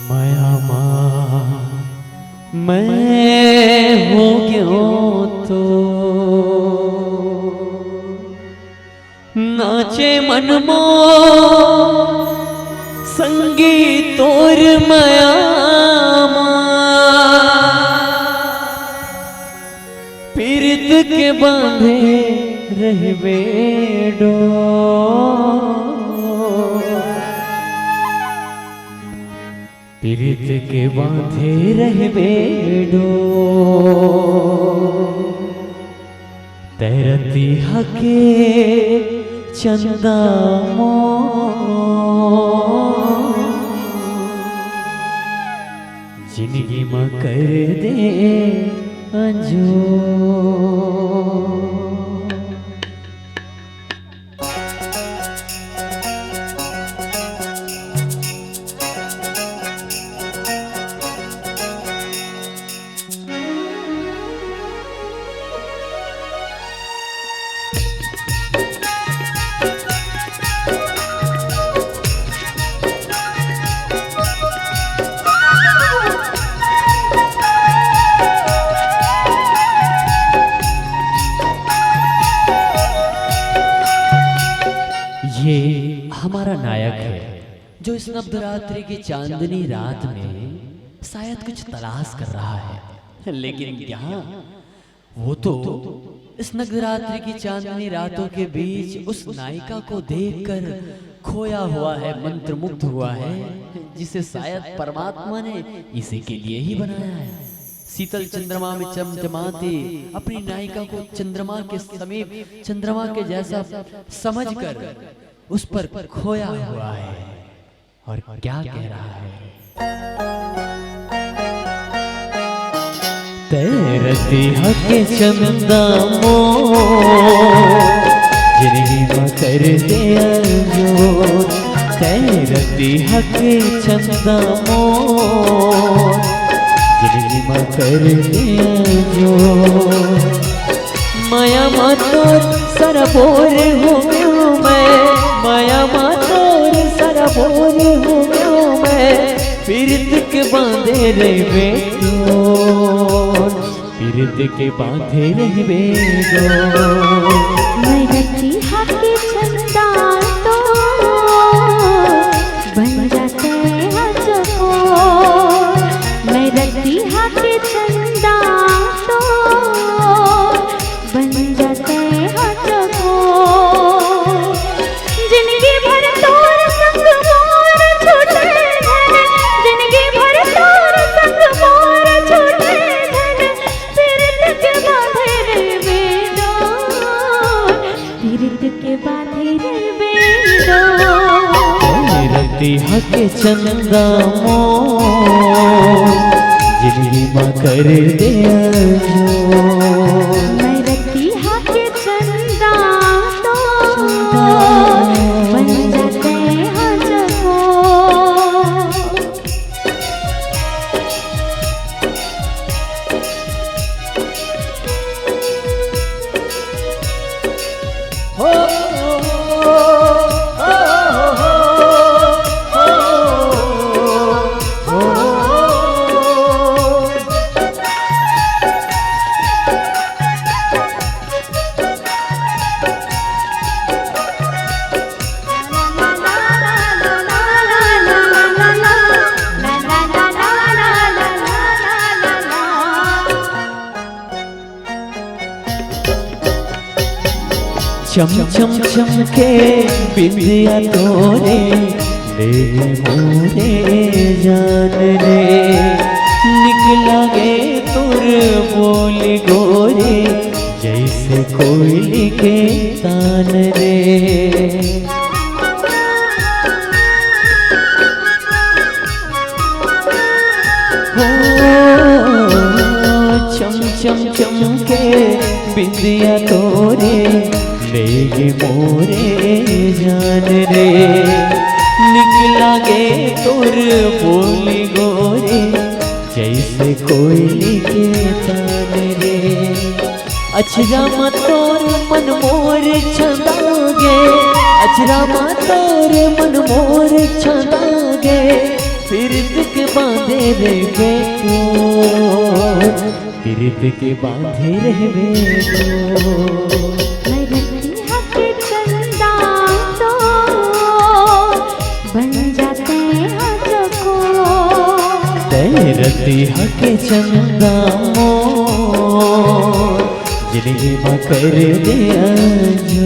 माया मैं हो गयो तो नाचे मन मो संगीत और माया पीरित के बांधे रह बेडो पीरित के बांधे रह बेडो तैरती हके चंदा मो जिंदगी में कर दे अंजो ये हमारा नायक है जो इस नवरात्रि की चांदनी रात में शायद कुछ तलाश कर रहा है, लेकिन यहाँ वो तो इस नवरात्रि की चांदनी रातों के बीच उस नायिका को देखकर खोया हुआ है, मंत्रमुग्ध हुआ है, जिसे शायद परमात्मा ने इसी के लिए ही बनाया है। शीतल चंद्रमा में चमचमाती अपनी नायिका को चंद्रमा के समीप, चंद्रमा के जैसा समझकर उस पर खोया हुआ है और क्या कह रहा है। तैरती हके चंदा मो जिंदगी में कर दे अंजो तैरती हके चंदा मो जिंदगी में कर दे अंजो माया मातोर सरबोर हो गयो मैं माया मातोर सरबोर हो गयो मैं पीरित के बांधे रह बेटो पीरित के बांधे रह बेटो मैं रखी हके चंदा तो बन जाते हजको मैं रखी हके चंदा तो बन जाते हजको जिंदगी भर तोर संग मोर छूटे धन जिंदगी भर तोर संग मोर छूटे धन पीरित के बांधे रे बेडो पीरित के बांधे रे बेडो रखती हके चंदा मो जिंदगी में कर दे अंजो मैं रखती हके चंदा तो बन जाते हजको चम चम चम के बिंदिया तोरे ले मोरे जान रे निकला गे तुर बोली गोरे जैसे कोयली के तान रे चम चम चम के बिंदिया तोरे ले मोरे जान रे निकला गे तोर बोली गोरे जैसे कोयली के तान रे अछरा तोर मन मोर छंदागे अछरा तोर मन मोर छंदागे पीरित के बांधे रे बेटो, पीरित के बांधे रे बेटो। रतिया के चंदा तो बन जाते हैं जको, रतिया के चंदा मोर जिंदगी में कर दिया जो।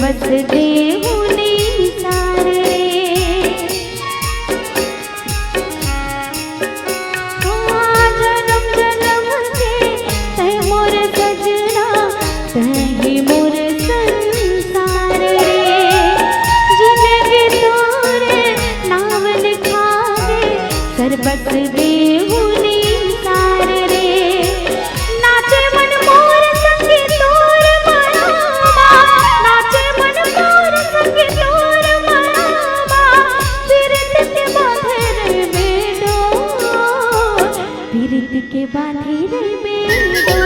बस देहुनी सारे जन्म जन्म के तै मोर सजना तै मोर संसार रे, जिंदगी तोरे नाम लिखावे सर्वस देहुनी सार रे। नाचे मन मोर संगी तोर मनावा, नाचे मन मोर संगी तोर मनावा, पीरित के बांधे रे बेडो, पीरित के बांधे रे बेडो।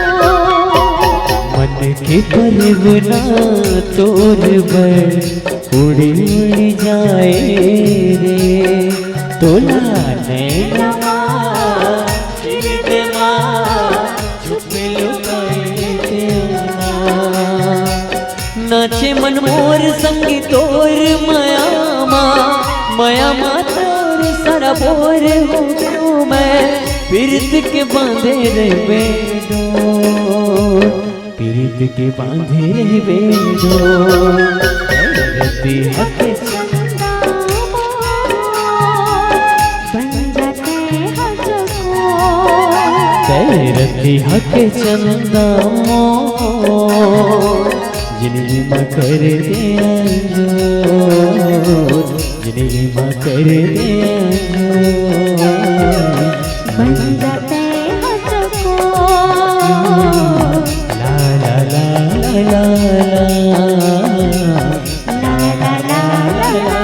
मन के परवना तोर बर उड़ी उड़ी जाए रे, तोला नैनवा हृदयमा छुपे लुकाए तेरा। नाचे मन मोर संगी तोर मायामा, मायामा तोर सारा बोर हो गयो मैं, पीरित के बांधे रे बेडो, पीरित के बांधे रे बेडो। रतिया के चंदा बन जाते हैं जको, रतिया के चंदा मोर जिंदगी में कर दिया जो, जिंदगी में कर दिया जो। बन जाते हैं जको, ला ला ला ला ला ला ला ला ला ला ला।